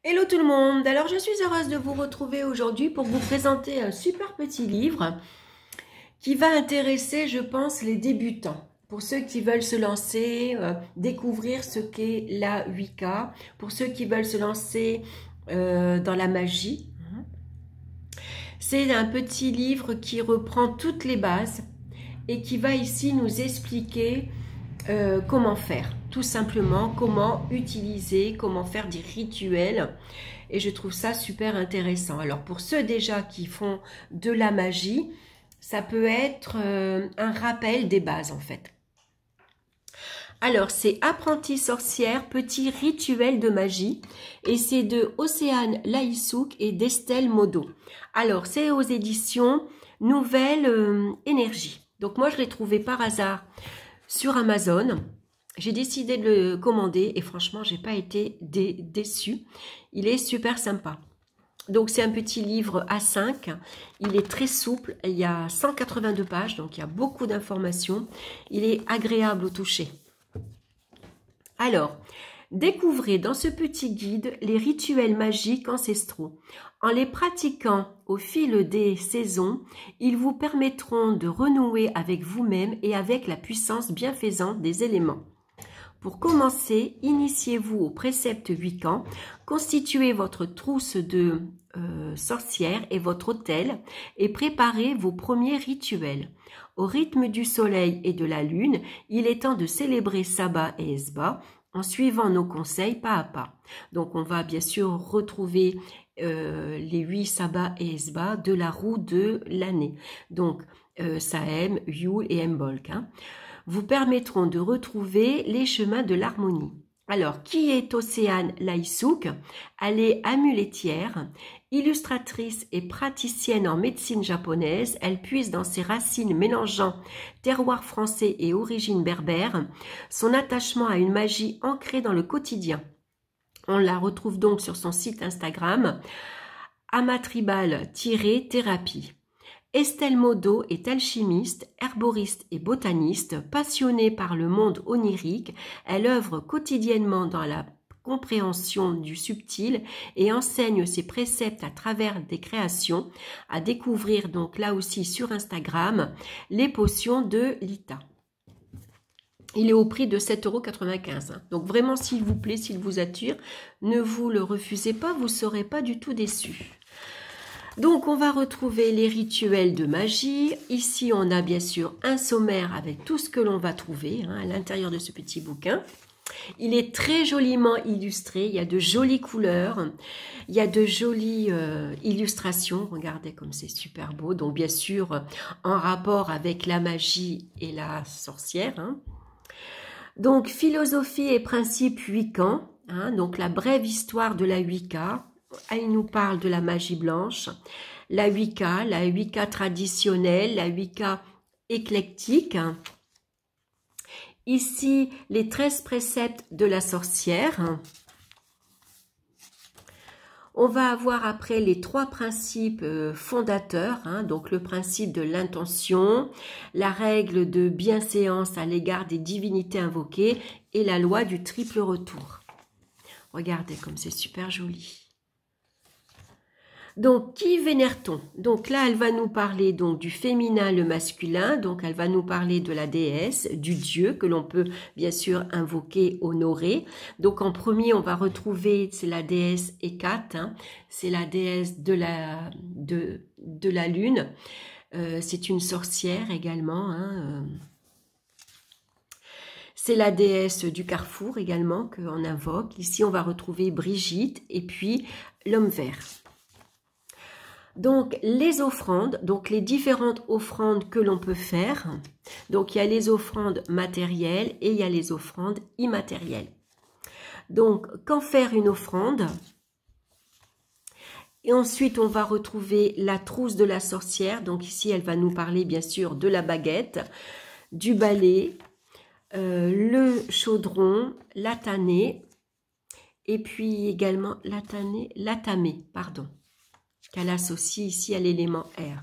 Hello tout le monde, alors je suis heureuse de vous retrouver aujourd'hui pour vous présenter un super petit livre qui va intéresser, je pense, les débutants. Pour ceux qui veulent se lancer, découvrir ce qu'est la Wicca, pour ceux qui veulent se lancer dans la magie. C'est un petit livre qui reprend toutes les bases et qui va ici nous expliquer comment faire, tout simplement, comment utiliser, comment faire des rituels. Et je trouve ça super intéressant. Alors pour ceux déjà qui font de la magie, ça peut être un rappel des bases en fait. Alors c'est Apprentie sorcière, petit rituel de magie, et c'est de Océane Laïsouk et d'Estelle Modo. Alors c'est aux éditions Nouvelle Énergie. Donc moi je l'ai trouvé par hasard sur Amazon. J'ai décidé de le commander et franchement, j'ai pas été déçue. Il est super sympa. Donc, c'est un petit livre A5. Il est très souple. Il y a 182 pages, donc il y a beaucoup d'informations. Il est agréable au toucher. Alors, découvrez dans ce petit guide les rituels magiques ancestraux. En les pratiquant au fil des saisons, ils vous permettront de renouer avec vous-même et avec la puissance bienfaisante des éléments. Pour commencer, initiez-vous au précepte Wiccan, constituez votre trousse de sorcières et votre autel et préparez vos premiers rituels. Au rythme du soleil et de la lune, il est temps de célébrer Sabbat et Esba en suivant nos conseils pas à pas. Donc on va bien sûr retrouver les 8 Sabbats et Esba de la roue de l'année. Donc Sahem, Yule et Imbolc. Vous permettront de retrouver les chemins de l'harmonie. Alors, qui est Océane Laïsouk? Elle est amulettière, illustratrice et praticienne en médecine japonaise. Elle puise dans ses racines mélangeant terroir français et origine berbère, son attachement à une magie ancrée dans le quotidien. On la retrouve donc sur son site Instagram, amatribal-thérapie. Estelle Modo est alchimiste, herboriste et botaniste. Passionnée par le monde onirique, elle œuvre quotidiennement dans la compréhension du subtil et enseigne ses préceptes à travers des créations. À découvrir donc là aussi sur Instagram, les potions de Lita. Il est au prix de 7,95 €. Donc vraiment, s'il vous plaît, s'il vous attire, ne vous le refusez pas, vous ne serez pas du tout déçus. Donc, on va retrouver les rituels de magie. Ici, on a bien sûr un sommaire avec tout ce que l'on va trouver à l'intérieur de ce petit bouquin. Il est très joliment illustré. Il y a de jolies couleurs. Il y a de jolies illustrations. Regardez comme c'est super beau. Donc, bien sûr, en rapport avec la magie et la sorcière. Donc, philosophie et principes Wiccan. Donc, la brève histoire de la Wicca. Il nous parle de la magie blanche, la Wicca traditionnelle, la Wicca éclectique. Ici, les 13 préceptes de la sorcière. On va avoir après les 3 principes fondateurs, donc le principe de l'intention, la règle de bienséance à l'égard des divinités invoquées et la loi du triple retour. Regardez comme c'est super joli. Donc, qui vénère-t-on? Donc là, elle va nous parler donc du féminin, le masculin. Donc, elle va nous parler de la déesse, du dieu que l'on peut bien sûr invoquer, honorer. Donc, en premier, on va retrouver, c'est la déesse Hécate. C'est la déesse de la lune. C'est une sorcière également. C'est la déesse du carrefour également qu'on invoque. Ici, on va retrouver Brigitte et puis l'homme vert. Donc, les offrandes, donc les différentes offrandes que l'on peut faire. Donc, il y a les offrandes matérielles et il y a les offrandes immatérielles. Donc, quand faire une offrande? Et ensuite, on va retrouver la trousse de la sorcière. Donc, ici, elle va nous parler, bien sûr, de la baguette, du balai, le chaudron, la tannée, et puis également l'atamé, pardon. Qu'elle associe ici à l'élément R.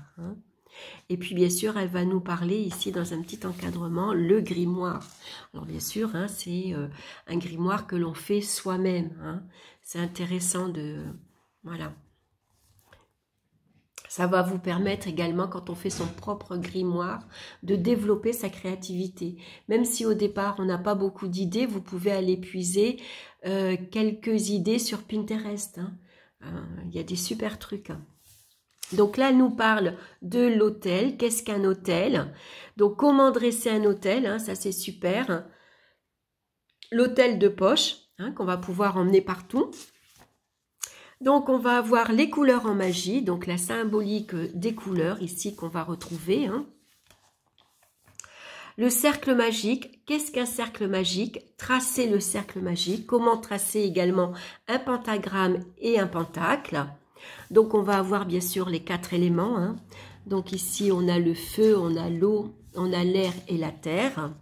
Et puis bien sûr, elle va nous parler ici dans un petit encadrement, le grimoire. Alors bien sûr, hein, c'est un grimoire que l'on fait soi-même. Hein. C'est intéressant de... Voilà. Ça va vous permettre également, quand on fait son propre grimoire, de développer sa créativité. Même si au départ, on n'a pas beaucoup d'idées, vous pouvez aller puiser quelques idées sur Pinterest. Hein. Il y a des super trucs. Hein. Donc là, elle nous parle de l'hôtel. Qu'est-ce qu'un hôtel? Donc, comment dresser un hôtel? Hein, ça, c'est super. L'hôtel de poche, hein, qu'on va pouvoir emmener partout. Donc, on va avoir les couleurs en magie, donc la symbolique des couleurs ici qu'on va retrouver. Hein. Le cercle magique, qu'est-ce qu'un cercle magique? Tracer le cercle magique, comment tracer également un pentagramme et un pentacle. Donc, on va avoir bien sûr les 4 éléments. Hein. Donc, ici, on a le feu, on a l'eau, on a l'air et la terre.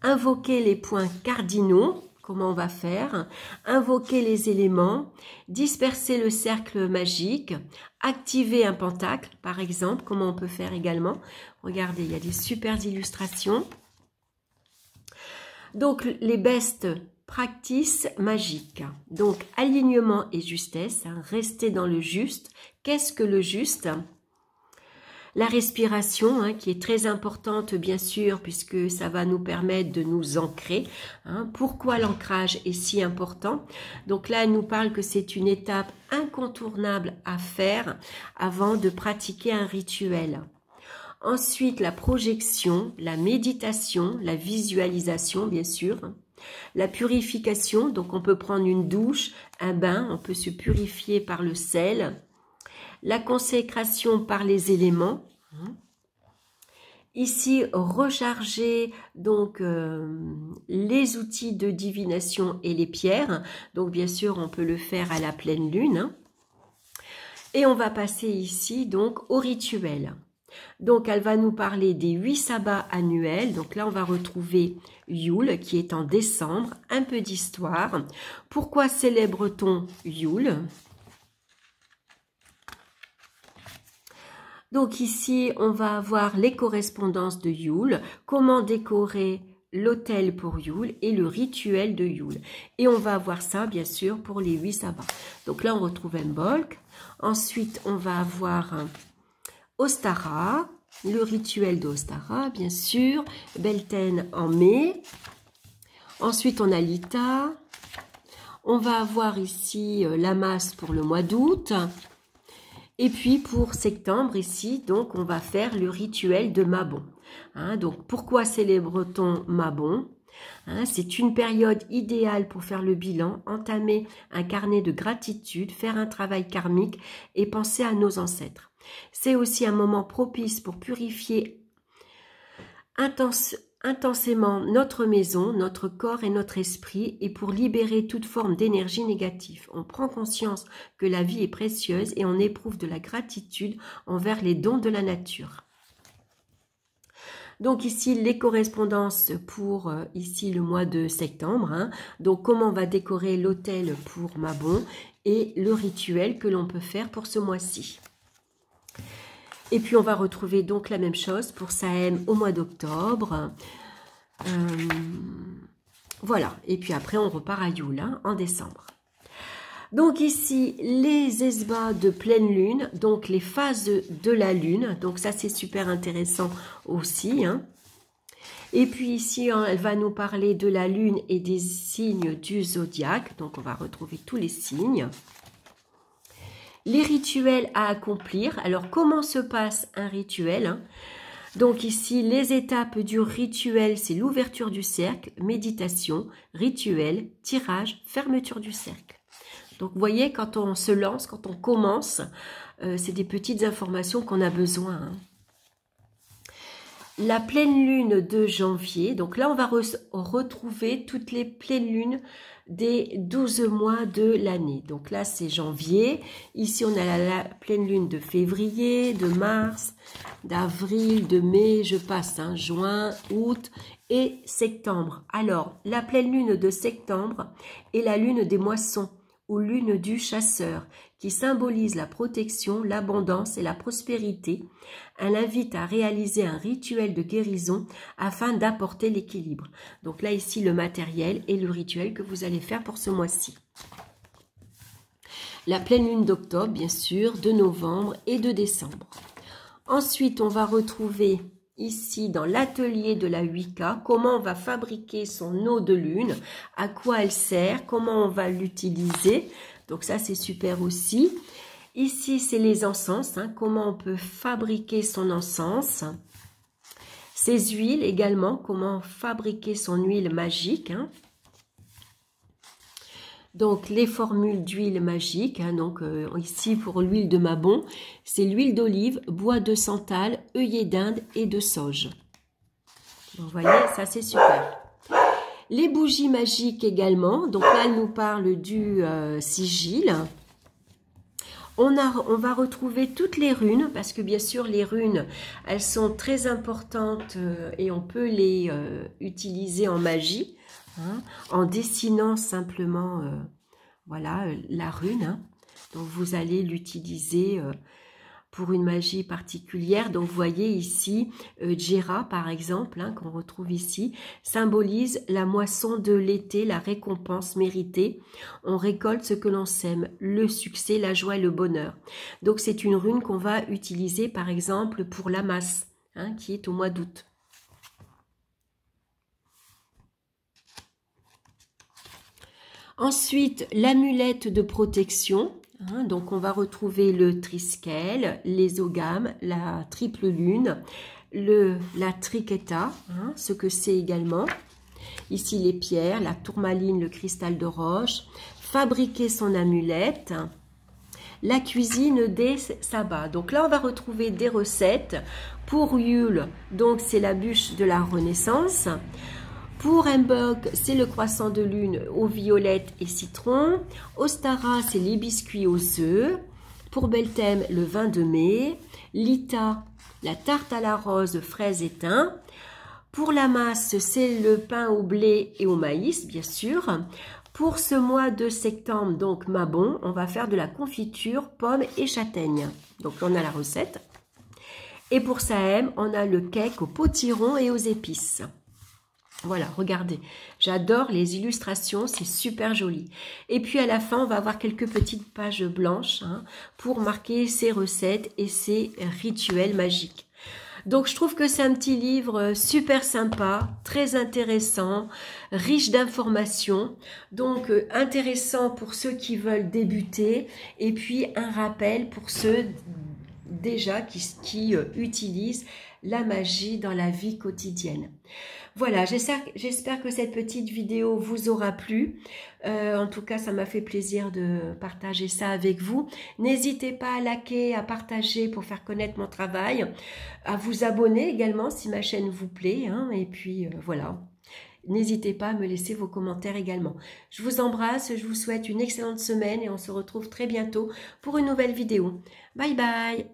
Invoquer les points cardinaux. Comment on va faire? Invoquer les éléments, disperser le cercle magique, activer un pentacle, par exemple, comment on peut faire également. Regardez, il y a des super illustrations. Donc, les best practices magiques. Donc, alignement et justesse, hein, rester dans le juste. Qu'est-ce que le juste? La respiration, hein, qui est très importante bien sûr, puisque ça va nous permettre de nous ancrer. Hein. Pourquoi l'ancrage est si important? Donc là, elle nous parle que c'est une étape incontournable à faire avant de pratiquer un rituel. Ensuite, la projection, la méditation, la visualisation, bien sûr. La purification, donc on peut prendre une douche, un bain, on peut se purifier par le sel. La consécration par les éléments. Ici, recharger donc les outils de divination et les pierres. Donc bien sûr, on peut le faire à la pleine lune. Hein. Et on va passer ici donc au rituel. Donc elle va nous parler des 8 sabbats annuels. Donc là, on va retrouver Yule qui est en décembre. Un peu d'histoire. Pourquoi célèbre-t-on Yule ? Donc ici, on va avoir les correspondances de Yule, comment décorer l'autel pour Yule et le rituel de Yule. Et on va avoir ça, bien sûr, pour les 8 sabbats. Donc là, on retrouve Imbolc. Ensuite, on va avoir Ostara, le rituel d'Ostara, bien sûr. Beltane en mai. Ensuite, on a Lita. On va avoir ici Lammas pour le mois d'août. Et puis pour septembre ici, donc on va faire le rituel de Mabon. Hein, donc pourquoi célèbre-t-on Mabon? Hein, c'est une période idéale pour faire le bilan, entamer un carnet de gratitude, faire un travail karmique et penser à nos ancêtres. C'est aussi un moment propice pour purifier intensément notre maison, notre corps et notre esprit et pour libérer toute forme d'énergie négative. On prend conscience que la vie est précieuse et on éprouve de la gratitude envers les dons de la nature. Donc ici, les correspondances pour ici le mois de septembre. Hein. Donc comment on va décorer l'autel pour Mabon et le rituel que l'on peut faire pour ce mois-ci. Et puis, on va retrouver donc la même chose pour Sahem au mois d'octobre. Voilà. Et puis après, on repart à Yule hein, en décembre. Donc ici, les esbats de pleine lune, donc les phases de la lune. Donc ça, c'est super intéressant aussi. Hein. Et puis ici, elle va nous parler de la lune et des signes du zodiaque. Donc, on va retrouver tous les signes. Les rituels à accomplir. Alors, comment se passe un rituel hein? Donc ici, les étapes du rituel, c'est l'ouverture du cercle, méditation, rituel, tirage, fermeture du cercle. Donc, vous voyez, quand on se lance, quand on commence, c'est des petites informations qu'on a besoin. Hein. La pleine lune de janvier. Donc là, on va retrouver toutes les pleines lunes des 12 mois de l'année. Donc là, c'est janvier. Ici, on a la pleine lune de février, de mars, d'avril, de mai, je passe, hein, juin, août et septembre. Alors, la pleine lune de septembre est la lune des moissons ou lune du chasseur, qui symbolise la protection, l'abondance et la prospérité. Elle invite à réaliser un rituel de guérison afin d'apporter l'équilibre. Donc là, ici, le matériel et le rituel que vous allez faire pour ce mois-ci. La pleine lune d'octobre, bien sûr, de novembre et de décembre. Ensuite, on va retrouver ici dans l'atelier de la Wicca comment on va fabriquer son eau de lune, à quoi elle sert, comment on va l'utiliser. Donc ça, c'est super aussi. Ici, c'est les encens, hein, comment on peut fabriquer son encens. Ses huiles également, comment fabriquer son huile magique, hein. Donc, les formules d'huile magique, hein, donc ici pour l'huile de Mabon, c'est l'huile d'olive, bois de santal, œillet d'Inde et de sauge. Vous voyez, ça c'est super. Les bougies magiques également, donc là elle nous parle du sigil. On va retrouver toutes les runes, parce que bien sûr les runes, elles sont très importantes et on peut les utiliser en magie. Hein, en dessinant simplement voilà, la rune. Hein. Donc vous allez l'utiliser pour une magie particulière. Donc vous voyez ici, Djera par exemple, hein, qu'on retrouve ici, symbolise la moisson de l'été, la récompense méritée. On récolte ce que l'on sème, le succès, la joie et le bonheur. Donc c'est une rune qu'on va utiliser par exemple pour la masse, hein, qui est au mois d'août. Ensuite, l'amulette de protection. Hein, donc, on va retrouver le triskel, les ogames, la triple lune, la triqueta, hein, ce que c'est également. Ici, les pierres, la tourmaline, le cristal de roche. Fabriquer son amulette. La cuisine des sabbats. Donc là, on va retrouver des recettes. Pour Yule, donc c'est la bûche de la Renaissance. Pour Mbok, c'est le croissant de lune aux violettes et citron. Ostara, c'est les biscuits aux œufs. Pour Belthème, le vin de mai. Lita, la tarte à la rose, fraises et thym. Pour la masse, c'est le pain au blé et au maïs, bien sûr. Pour ce mois de septembre, donc Mabon, on va faire de la confiture, pommes et châtaignes. Donc on a la recette. Et pour Sahem, on a le cake au potiron et aux épices. Voilà, regardez, j'adore les illustrations, c'est super joli. Et puis à la fin, on va avoir quelques petites pages blanches hein, pour marquer ces recettes et ces rituels magiques. Donc je trouve que c'est un petit livre super sympa, très intéressant, riche d'informations. Donc intéressant pour ceux qui veulent débuter et puis un rappel pour ceux déjà qui utilisent la magie dans la vie quotidienne. Voilà, j'espère que cette petite vidéo vous aura plu. En tout cas, ça m'a fait plaisir de partager ça avec vous. N'hésitez pas à liker, à partager pour faire connaître mon travail, à vous abonner également si ma chaîne vous plaît. Hein, et puis, voilà. N'hésitez pas à me laisser vos commentaires également. Je vous embrasse, je vous souhaite une excellente semaine et on se retrouve très bientôt pour une nouvelle vidéo. Bye bye!